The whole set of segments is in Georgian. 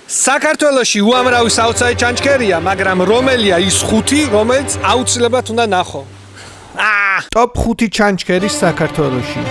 საქართველოში უამრავი საოცარი ჩანჩქერია, მაგრამ რომელია ის 5, რომელიც აუცილებლად უნდა ნახო? ტოპ 5 ჩანჩქერი საქართველოში.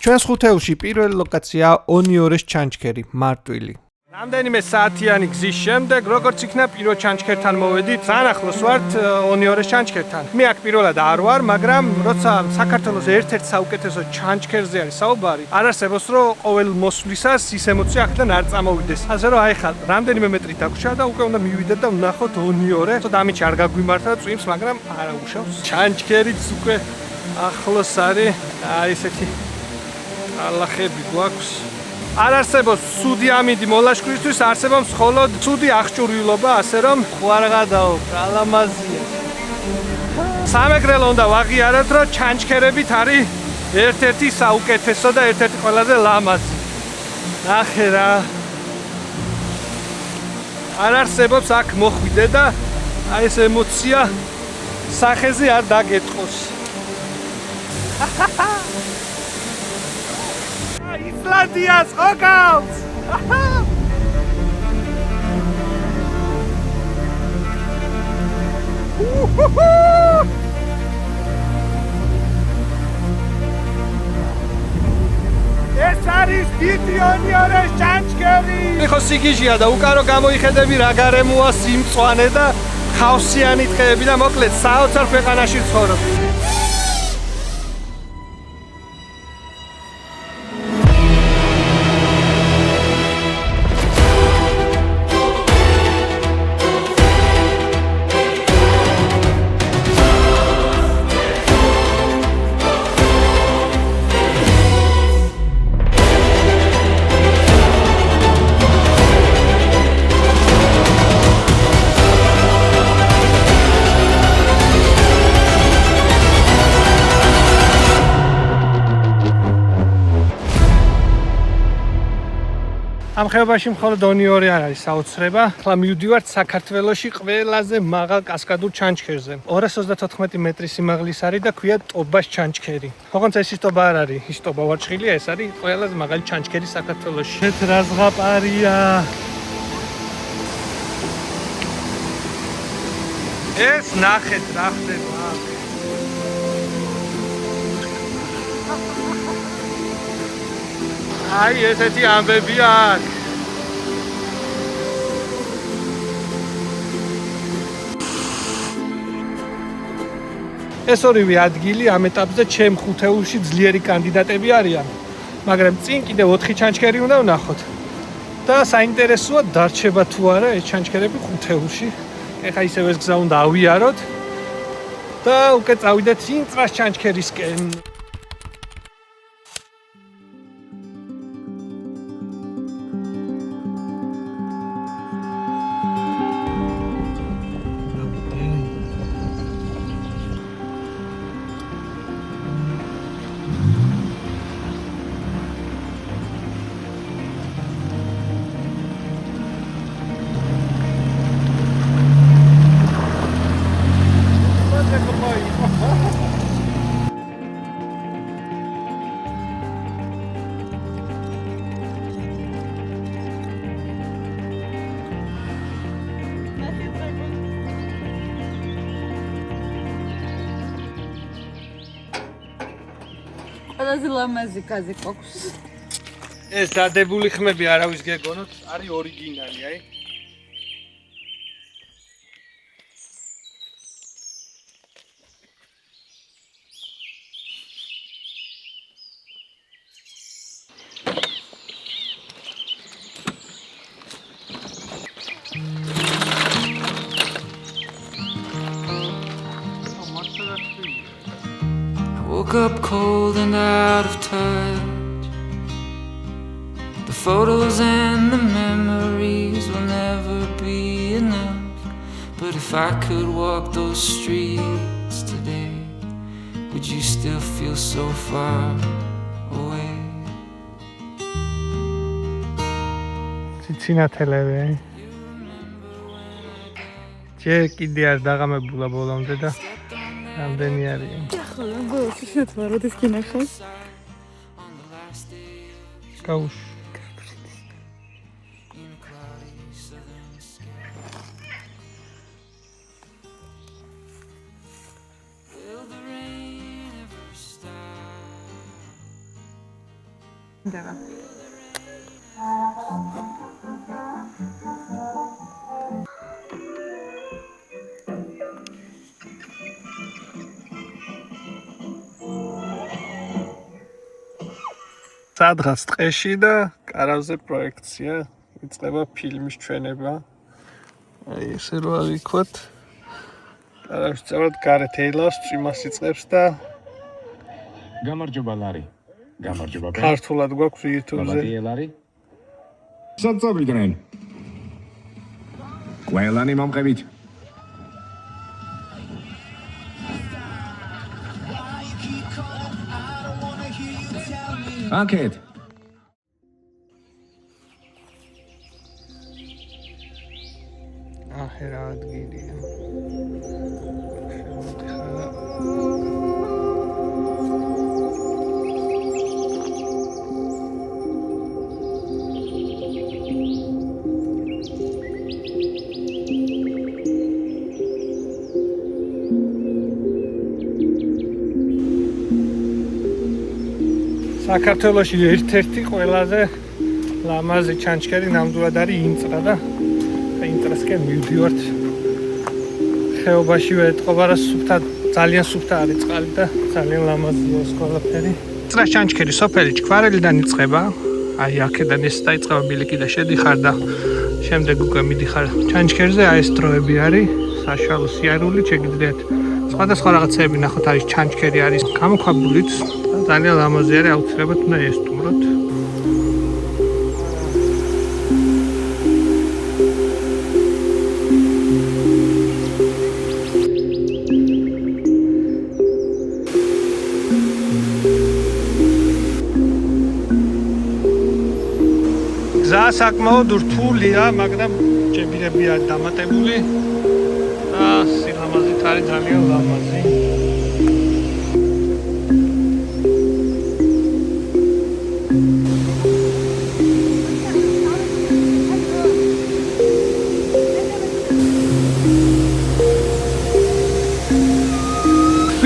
ჩვენს ხუთეულში პირველი ლოკაცია ონიორეს ჩანჩქერი, მარტვილი. რამდენიმე საათიანი გზის შემდეგ, როგორც იქნა პირველ ჩანჩქერთან მოვედით, ძალიან ახლოს ვართ ონიორეს ჩანჩქერთან. მე აქ პირველად არ ვარ, მაგრამ როცა საქართველოს ერთ-ერთ საუკეთესო ჩანჩქერზე არის საუბარი, არ არსებობს რომ ყოველ მოსვლისას ის ემოცია აქედან არ წამოვიდეს. ასე რომ აი ხა რამდენიმე მეტრი დაგვრჩა და უკვე უნდა მივიდეთ და ვნახოთ ონიორე. ცოტა ამით არ გაგვიმართა წვიმს, მაგრამ არა უშავს. ჩანჩქერიც უკვე ახლოს არის. აი ესეთი ალახები გვაქვს. არ არსებობს ცუდი ამინდი მოლაშქრისთვის, არსებობს მხოლოდ ცუდი აღჭურვილობა, ასე რომ ხوار გადაო, კალამაზია. სამეგრელო უნდა ვაღიაროთ, რომ ჩანჩქერებით არის ერთ-ერთი საუკეთესო და ერთ-ერთი ყველაზე ლამაზი. ნახე რა. არ არსებობს აქ მოხვიდე და აი ეს ემოცია სახეზე არ დაგეტყოს. ისლანდიას ხოგავს! ეს არის დიდი ონიორეს ჩანჩქერი! ხო სიგიჟია და უკარო გამოიხედები რა გარემოა სიმწვანე და ხავსიანი ტყეები და მოკლედ საოცარ ქვეყანაში ცხოვრობ. ამ ხეობაში მხოლოდ ონიორე არ არის საოცრება. ახლა მივდივართ საქართველოში ყველაზე მაღალ კასკადურ ჩანჩქერზე. 234 მეტრის სიმაღლის არის და ქვია ტობას ჩანჩქერი. ოღონდ ეს ტობა არ არის, ის ტობა ვარჩხილია, ეს არის ყველაზე მაღალი ჩანჩქერი საქართველოში. ეს რა ზღაპარია. ეს ნახეთ რა ხდება. აი ესეთი ამბებია აქ. ეს ორივე ადგილი ამ ეტაპზე ჩემ ხუთეულში ძლიერი კანდიდატები არიან, მაგრამ წინ კიდევ 4 ჩანჩქერი უნდა ვნახოთ. და საინტერესოა დარჩება თუ არა ეს ჩანჩქერები ხუთეულში. ეხა ისევ ეს გზა უნდა ავიაროთ და უკვე წავიდეთ ინწრას ჩანჩქერისკენ. ყველაზე ლამაზი კაზი ყოქს. ეს დადებული ხმები არავის გეგონოთ, არის ორიგინალი, აი. Woke up cold and out of touch. The photos and the memories will never be enough. But if I could walk those streets today, would you still feel so far away? ცინათელები. ჯერ კიდე არ დაღამებულა ბოლომდე და რამდენი არიან? ახლა გულში შეთვა როდის გინახავ? გაუშ. დავა. სადღაც ტყეში და კარავზე პროექცია, იწყება ფილმის ჩვენება. აი ესე რო არ ვიქოთ. კარავში წავედ გარეთ ეილავს, წვიმას იწყებს და გამარჯობა ლარი. გამარჯობა ბე. ქართულად გვაქვს YouTube-ზე. ლარი. საწავიდნენ. ყველანი მომყევით. აკეთ. აჰე რა ადგილია. საქართველოში ერთ-ერთი ყველაზე ლამაზი ჩანჩქერი ნამდვილად არის ინწრა და ინწრასკენ მივდივართ. ხეობაში ვეტყობა რა სუფთა, ძალიან სუფთა არის წყალი და ძალიან ლამაზია ეს ყველაფერი. ინწრას ჩანჩქერი სოფელი ჩქვარელიდან იწყება. აი აქედან ეს დაიწყება ბილიკი და შედიხარ და შემდეგ უკვე მიდიხარ ჩანჩქერზე. აი ეს დროები არის, საშუალო სიარული, შეგიძლიათ სხვადასხვა რაღაცები ნახოთ, არის ჩანჩქერი, არის გამოქვაბულიც. ძალიან ლამაზი არის, აუცილებლად უნდა ესტუმროთ. გზა საკმაოდ რთულია, მაგრამ ჭებირები არის დამატებული და სილამაზით არის ძალიან ლამაზი.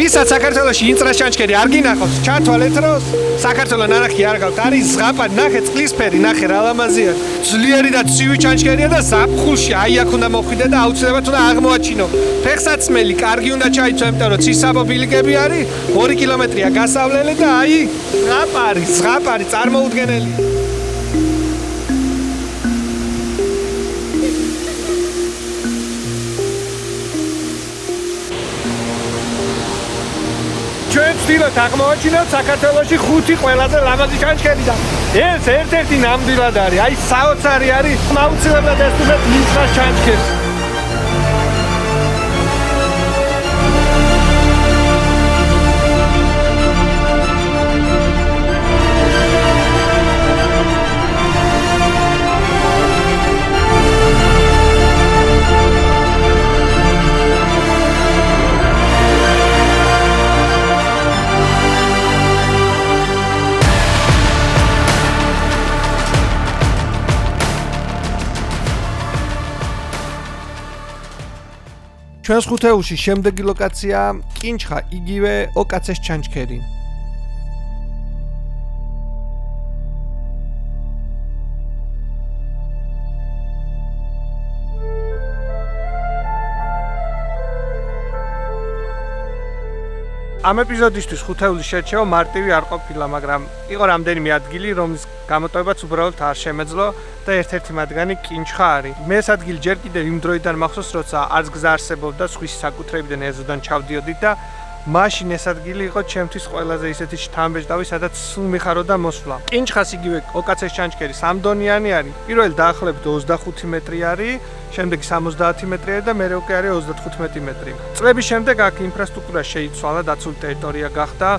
ვისაც საქართველოში ინწრას ჩანჩქერი არ გინახავს, ჩართვალეთ რომ საქართველოს ნანახი არ გაქვთ. არის ზღაპარი, ნახე წყლისფერი, ნახე რა ლამაზია. ძლიერი და ცივი ჩანჩქერია და ზაფხულში აი აქ უნდა მოხვიდე და აუცილებლად უნდა აღმოაჩინო. ფეხსაცმელი კარგი უნდა ჩაიცვა, იმიტომ რომ ცისაბო ბილიკები არის, 2 კილომეტრია გასავლელი და აი ზღაპარი წარმოუდგენელი. ჩვენ ვცდილობთ აღმოვაჩინოთ საქართველოში 5 ყველაზე ლამაზი ჩანჩქერი და ეს ერთ-ერთი ნამდვილად არის. აი საოცარი არის, აუცილებლად ესტუმრეთ ინწრას ჩანჩქერს. ჩვენს ხუთეულში შემდეგი ლოკაცია კინჩხა, იგივე ოკაცეს ჩანჩქერი. ამ ეპიზოდისთვის ხუთეულის შერჩევა მარტივი არ ყოფილა, მაგრამ იყო რამდენიმე ადგილი, რომლის გამოტოვებაც უბრალოდ არ შემეძლო და ერთ-ერთი მათგანი კინჩხა არის. მე ეს ადგილი ჯერ კიდევ იმ დროიდან მახსოვს, როცა არც გზა არსებობდა, სხვისი საკუთრებიდან ეზოდან ჩავდიოდით და მაშინ ეს ადგილი იყო ჩემთვის ყველაზე ისეთი შთამბეჭდავი, სადაც სულ მიხაროდა მოსვლა. კინჩხას იგივე ოკაცეს ჩანჩქერი 3 დონიანი არის. პირველი დაახლოებით 25 მეტრი არის, შემდეგი 70 მეტრი არის და მეორე უკვე არის 35 მეტრი. წლების შემდეგ აქ ინფრასტრუქტურა შეიცვალა, დაცული ტერიტორია გახდა,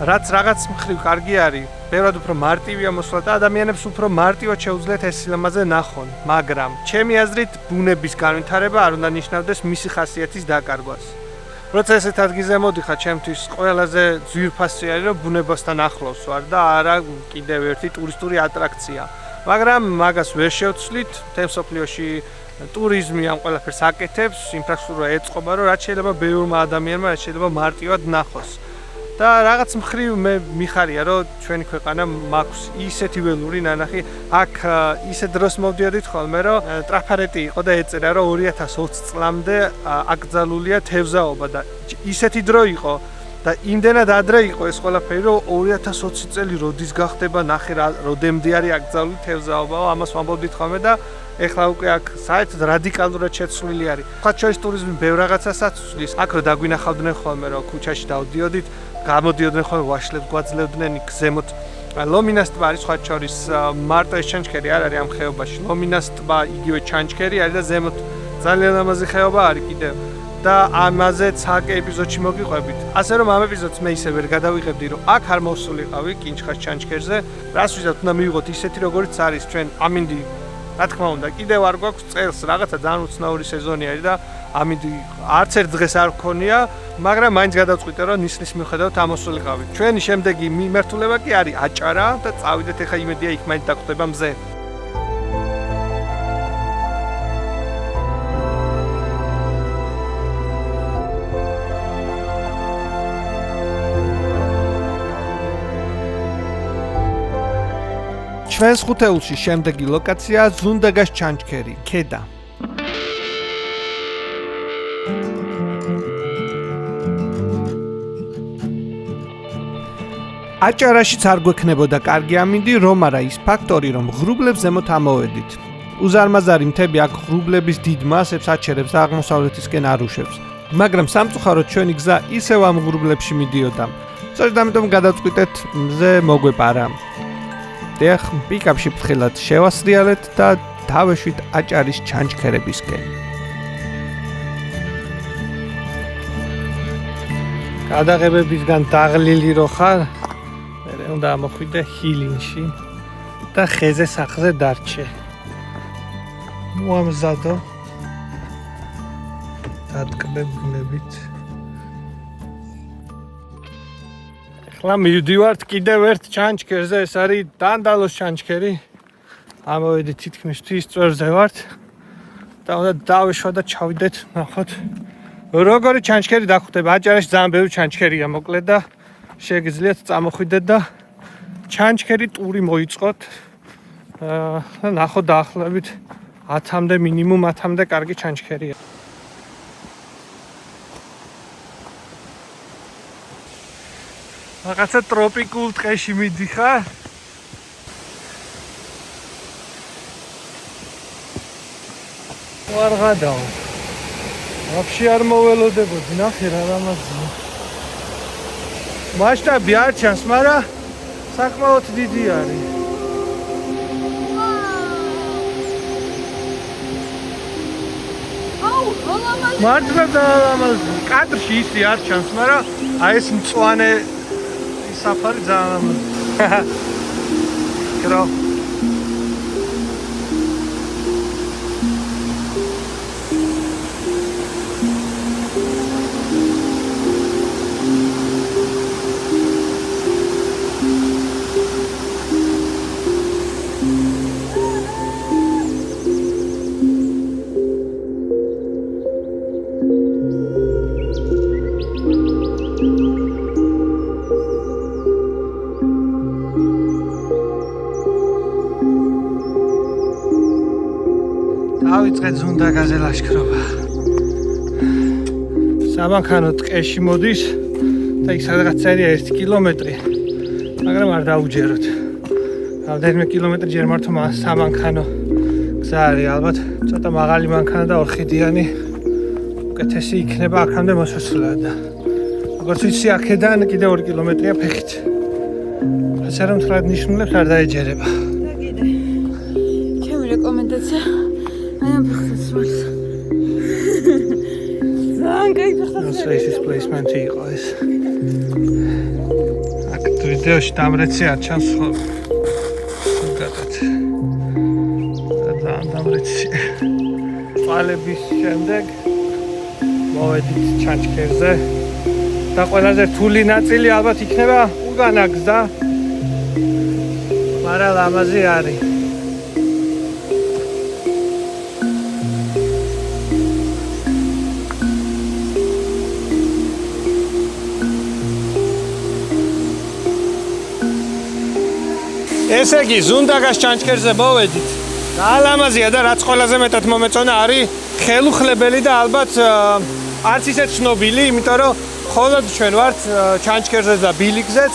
რაც რაღაც მხრივ კარგი არის. ბევრად უფრო მარტივია მოსვლა და ადამიანებს უფრო მარტივად შეუძლიათ ეს სილამაზე ნახონ, მაგრამ ჩემი აზრით ბუნების განვითარება არ უნდა ნიშნავდეს მისი ხასიათის დაკარგვას. როცა ესეთ ადგილზე მოდიხარ, ჩემთვის ყველაზე ძვირფასი არის, რომ ბუნებასთან ახლოს ვარ და არა კიდევ ერთი ტურისტული ატრაქცია. მაგრამ მაგას ვერ შევცვლით, მთელ მსოფლიოში ტურიზმი ამ ყველაფერს აკეთებს, ინფრასტრუქტურა ეწყობა, რომ რაც შეიძლება ბევრმა ადამიანმა რაც შეიძლება მარტივად ნახოს. და რაღაც მხრივ მე მიხარია, რომ ჩვენი ქვეყანა მაქვს ისეთი ველური ნანახი, აქ ისე დროს მოვდიოდით ხოლმე, რომ ტრაფარეტი იყო და ეწერა, რომ 2020 წლამდე აკრძალულია თევზაობა და ისეთი დრო იყო და იმდენად ადრე იყო ეს ყველაფერი, რომ 2020 წელი როდის გახდება, ნახე რა როდემდე არის აკრძალული თევზაობა, ამას ვამბობდით ხოლმე და ეხლა უკვე აქ საერთოდ რადიკალურად შეცვლილი არის. ხათ შორის ტურიზმი ბევრ რაღაცას აცვლის. აქ რო დაგვინახავდნენ ხოლმე, რომ ქუჩაში დავდიოდით, გამოდიოდნენ ხოლმე ვაშლებს გვაძლევდნენ იქ ზემოთ. ლომინას ტბა არის სხვათა შორის მარტო ეს ჩანჩქერი არ არის ამ ხეობაში. ლომინას ტბა იგივე ჩანჩქერი არის და ზემოთ ძალიან ლამაზი ხეობა არის კიდევ. და ამაზე ცალკე ეპიზოდში მოგიყვებით. ასე რომ ამ ეპიზოდს მე ისე ვერ გადავიღებდი, რომ აქ არ მოსულიყავი კინჩხას ჩანჩქერზე. რას ვიზავთ, უნდა მივიღოთ ისეთი როგორიც არის ჩვენ ამინდი. რა თქმა უნდა, კიდევ არ გვაქვს წელს რაღაცა ძალიან უცნაური სეზონი არის და ამინდი არც ერთ დღეს არ გქონია, მაგრამ მაინც გადავწყვიტე, რომ ნისლის მიუხედავად ამოსულიყავი. ჩვენი შემდეგი მიმართულება კი არის აჭარა და წავიდეთ ეხა იმედია იქ მაინც დაგხვდება მზე. ჩვენს ხუთეულში შემდეგი ლოკაციაა ზუნდაგას ჩანჩქერი, ქედა. აჭარაშიც არ გვექნებოდა კარგი ამინდი, რომ არა ის ფაქტორი, რომ ღრუბლებს ზემოთ ამოვედით. უზარმაზარი მთები აქ ღრუბლების დიდ მასებს აჩერებს და აღმოსავლეთისკენ არუშებს. მაგრამ სამწუხაროდ ჩვენი გზა ისევ ამ ღრუბლებში მიდიოდა. სწორედ ამიტომ გადავწყვიტეთ მზე მოგვეპარა. დიახ, პიკაპში ფრთხილად შევასრიალეთ და დავეშვით აჭარის ჩანჩქერებისკენ. გადაღებებისგან დაღლილი რო ხარ, მერე უნდა ამოხვიდე ჰილინში და ხეზე სახლზე დარჩე. მოამზადო დატკბებულებით. ახლა მივდივართ კიდევ ერთ ჩანჩქერზე, ეს არის დანდალოს ჩანჩქერი. ამოვედი თითქმის თვის წვერზე ვართ და უნდა დავეშვა და ჩავიდეთ, ნახოთ. როგორი ჩანჩქერი დაგხვდება? აჭარაში ძალიან ბევრი ჩანჩქერია მოკლედ და შეგიძლიათ წამოხვიდეთ და ჩანჩქერი ტური მოიწყოთ. ნახოთ დაახლოებით 10-მდე მინიმუმ 10-მდე კარგი ჩანჩქერია. რაღაცა ტროპიკულ ტყეში მიდიხარ. ვარღადაო. ვაფშე არ მოველოდებოდი, ნახე რა ლამაზია. მასშტაბი არ ჩანს, მაგრამ საკმაოდ დიდი არის. მართლა ლამაზია. კადრში ისე არ ჩანს, მაგრამ აი ეს მწვანე საფარი ძალიან ლამაზია. კრო დავიწყეთ ზუნდაგაზე ლაშქრობა. სამანქანო ტყეში მოდის და იქ სადღაც წერია 1 კილომეტრი, მაგრამ არ დაუჯეროთ. რამდენიმე კილომეტრი ჯერ მართო სამანქანო გზა არის, ალბათ ცოტა მაღალი მანქანა და ორხიდიანი უკეთესი იქნება აქამდე მოსასვლელად. როგორც ვიცი, აქედან კიდე 2 კილომეტრია ფეხით. ასე რომ თრად ნიშნულებს არ დაეჯერება. და კიდე. ჩემი რეკომენდაცია აი ამ ფეხსაცმელს. ძალიან კაი ფეხსაცმელი. Races placement იყო ეს. აქ ვიდეოში დამრეცი არ ჩანს ხო? გადათ. ძალიან დამრეცი. წვალების შემდეგ მოვედით ჩანჩქერზე. და ყველაზე რთული ნაწილი ალბათ იქნება უგანაგზა. მაგრამ ლამაზი არის. ესე იგი, ზუნდაგას ჩანჩქერზე მოვედით. ლამაზია და რაც ყველაზე მეტად მომეწონა არის ხელუხლებელი და ალბათ არც ისე ცნობილი, იმიტომ რომ მხოლოდ ჩვენ ვართ ჩანჩქერზე და ბილიკზეც.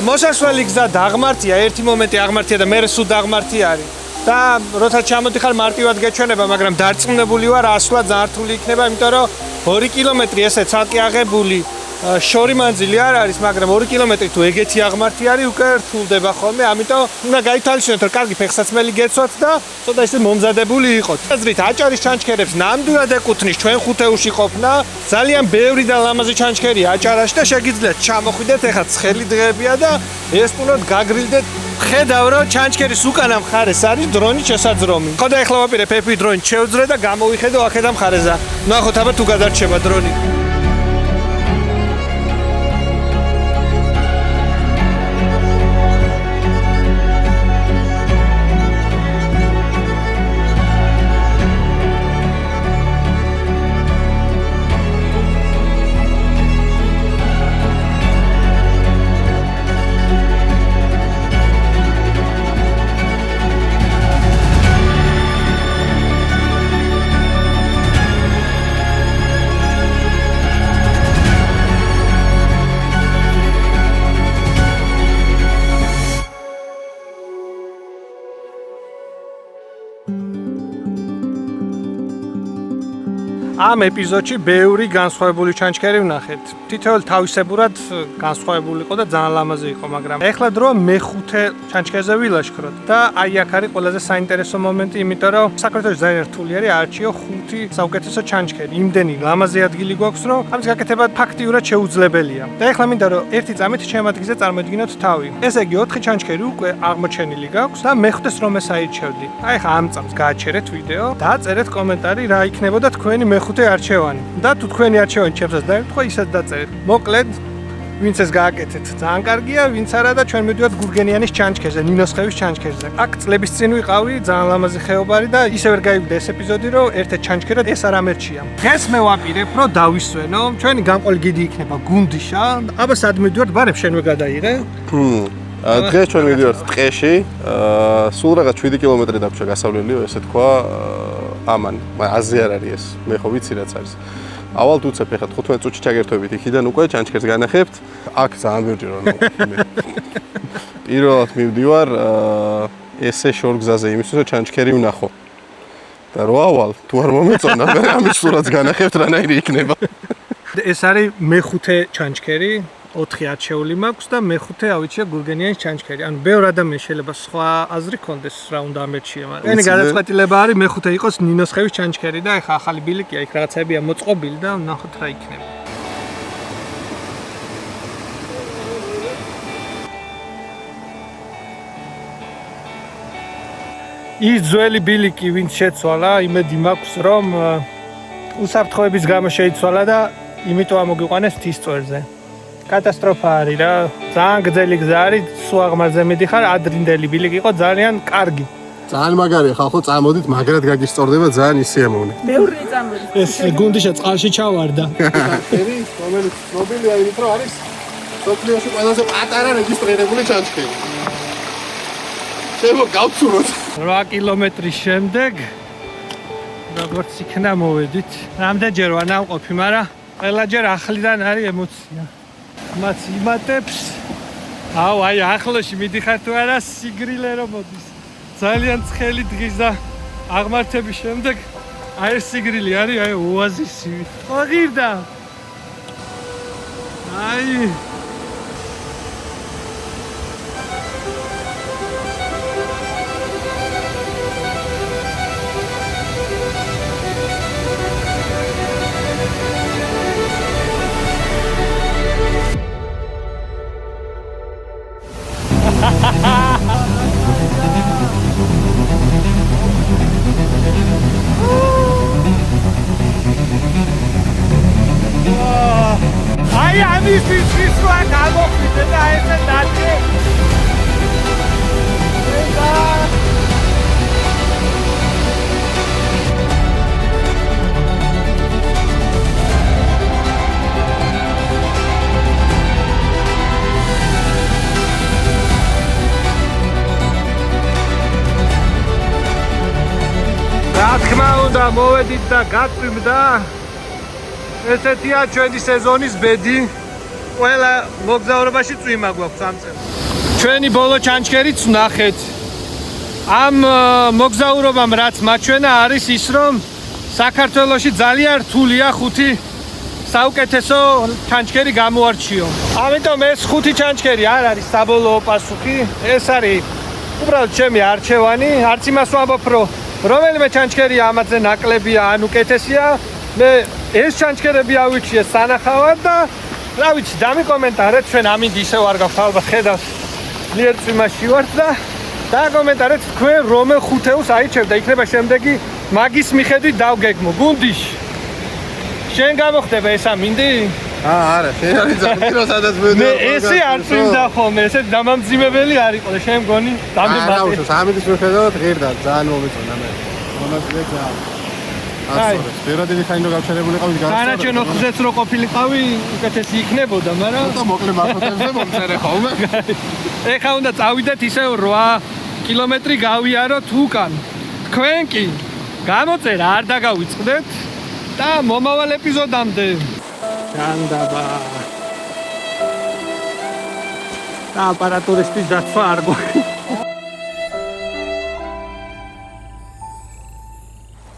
მოსასვლელი გზა დაღმართია, ერთი მომენტი აღმართია და მერე სულ დაღმართი არის. და როცა ჩამოდიხარ მარტივად გეჩვენება, მაგრამ დარწმუნებული ვარ, ასვლა ძალიან რთული იქნება, იმიტომ რომ 2 კილომეტრი ესე ცალკე აღებული შორი მანძილი არ არის, მაგრამ 2 კილომეტრი თუ ეგეთი აღმართი არის, უკვე რთულდება ხოლმე, ამიტომ უნდა გაითვალისწინოთ, რომ კარგი ფეხსაცმელი გეცვათ და ცოტა ისე მომზადებული იყოთ. აზრით, აჭარის ჩანჩქერებს ნამდვილად ეკუთვნის ჩვენ ხუთეულში ყოფნა, ძალიან ბევრი და ლამაზი ჩანჩქერია აჭარაში და შეგიძლიათ ჩამოხვიდეთ, ეხლა ცხელი დღეებია და ესტუმროთ, გაგრილდეთ. ხედავ, რომ ჩანჩქერის უკანა მხარეს არის დრონის შესაძრომი. ხო და ეხლა ვაპირებ FPV დრონით შევძრე და გამოვიხედო აქედან მხარეზე. ნახოთ აბა თუ გადარჩება დრონი. ამ ეპიზოდში ბევრი განსხვავებული ჩანჩქერი ვნახეთ. თითოეული თავისებურად განსხვავებული იყო და ძალიან ლამაზი იყო, მაგრამ ეხლა დროა მეხუთე ჩანჩქერზე ვილაშქროთ და აი აქ არის ყველაზე საინტერესო მომენტი, იმიტომ რომ საქართველოში ძალიან რთული არის არჩიო 5 საუკეთესო ჩანჩქერი. იმდენი ლამაზი ადგილი გვაქვს, რომ ამის გაკეთება ფაქტიურად შეუძლებელია. და ეხლა მინდა რომ ერთი წამით ჩემ ადგილზე წარმოვიდგინოთ თავი. ესე იგი 4 ჩანჩქერი უკვე აღმოჩენილი გაქვს და მეხუთეს რომ ეს აირჩევდი. აი ხა ამ წამს გააჩერეთ ვიდეო და აწერეთ კომენტარი რა იქნებოდა თქვენი მეხუთე არჩევანი. და თუ თქვენი არჩევანი ჩემსაც დაერთხვა, ისეთ დაწერეთ. მოკლედ, ვინც ეს გააკეთეთ, ძალიან კარგია, ვინც არა და ჩვენ მივდივართ გურგენიანის ჩანჩქერზე, ნინოსხევის ჩანჩქერზე. აქ წლების წინ ვიყავი, ძალიან ლამაზი ხეობარი და ისე ვერ გაივიდა ეს ეპიზოდი, რომ ერთ-ერთ ჩანჩქერად ეს არ ამერჩია. დღეს მე ვაპირებ, რომ დავისვენო, ჩვენი გამყოლი გიდი იქნება გუნდიშა. აბა სად მივდივართ, ბარემ შენვე გადაიღე? დღეს ჩვენ მივდივართ ტყეში, სულ რაღაც 7 კილომეტრი დაგვრჩა გასავლელიო, ესე თქვა, ამან, აზრი არ არის ეს, მე ხო ვიცი რაც არის. ავალ თუცებ ეხლა 15 წუთში ჩაგერთვებით იქიდან უკვე ჩანჩქერს განახებთ. აქ ძალიან ბევრი რომ მე. პირველად მივდივარ ესე შორგზაზე იმისთვის რომ ჩანჩქერი ვნახო. და რო ავალ, თუ არ მომეწონა, მე ამის სურათს განახებთ რანაირი იქნება. ეს არის მეხუთე ჩანჩქერი. 4 არჩეული მაქვს და მეხუთე ავიჩია გურგენიანის ჩანჩქერი. ანუ ბევრ ადამიანს შეიძლება სხვა აზრი ქონდეს რა უნდა ამერჩია, მაგრამენი გადაწყვეტილება არის მეხუთე იყოს ნინოსხევის ჩანჩქერი და ეხა ახალი ბილიკია, იქ რაღაცებია მოწყობილი და ნახოთ რა იქნება. ის ძველი ბილიკი ვინც შეცვალა, იმედი მაქვს რომ უსაფრთხოების გამო შეიცვალა და იმიტომ ამოგიყვანეს თისწვერზე. კატასტროფა არის რა, ძალიან გრძელი გზა არის, სულ აღმარზე მიდიხარ, ადრინდელი ბილიკი იყო ძალიან კარგი. ძალიან მაგარია ხალხო, წამოდით, მაგრად გაგისწორდება, ძალიან ისიამოვნე. ბევრი წამოდი. ეს გუნდიშა წყალში ჩავარდა. ჩანჩქერი, რომელიც ცნობილია იმით, რომ არის სოფლიოში ყველაზე პატარა რეგისტრირებული ჩანჩქერი. შემო გავცუროთ. 8 კილომეტრის შემდეგ როგორც იქნა მოვედით. რამდენჯერ ვარ ნავყოფი, მაგრამ ყველაჯერ ახლიდან არის ემოცია. მას იმატებს. აუ, აი ახლოში მიდიხარ თუ არა, სიგრილე რომ მოდის. ძალიან ცხელი დღის და აღმართების შემდეგ აი ეს სიგრილი არის, აი ოაზისი. აღირდა. აი აი ამის ის რა გამოხდე და ესე დაწე რა თქმა უნდა მოვედით და გაწვიმდა ესეთია ჩვენი სეზონის ბედი. ყველა მოგზაურობაში წვიმა გვაქვს ამ წელს. ჩვენი ბოლო ჩანჩქერიც ვნახეთ. ამ მოგზაურობამ რაც მაჩვენა არის ის რომ საქართველოში ძალიან რთულია 5 საუკეთესო ჩანჩქერი გამოარჩიო. ამიტომ ეს 5 ჩანჩქერი არ არის საბოლოო პასუხი. ეს არის უბრალოდ ჩემი არჩევანი. არც იმას ვამბობ რომ რომელიმე ჩანჩქერია ამაზე ნაკლებია ან უკეთესია. მე ეს ჩანჩქერები ავიჩიე სანახავად და რა ვიცი დამიკომენტარეთ ჩვენ ამინდ ისევ არ გაქვთ ალბათ ხედავს ძლიერ წვიმაში ვართ და დაკომენტარეთ თქვენ რომელ 5-ს აიჩევთ და იქნება შემდეგი მაგის მიხედვით დავგეგმო გუნდიში შენ გამოხდება ეს ამინდი? არა, შენ არის ძაღლი სადაც მოვიდა. ესე არ წვიმდა ხოლმე, ესე დამამძიმებელი არ იყო და შენ მგონი დამემატე. არა, უშავს ამინდის მიხედავთ ღირდა, ძალიან მომეწონა მე. მონაწილე ძალიან. ასწორებს. ვერად დიდი ხანი რო გავჩერებულიყავი გარსა. განაჩენ 4-ზეც რო ყოფილიყავი, უკეთესი იქნებოდა, მაგრამ და მოკლე მართლებზე მომწერე ხოლმე. ეხა უნდა წავიდეთ ისევ 8 კილომეტრი გავიაროთ უკან. თქვენ კი გამოწერა არ დაგავიწყდეთ და მომავალ ეპიზოდამდე ჯანდაბა. და აპარატურისტის დაცვა არ გვაქვს.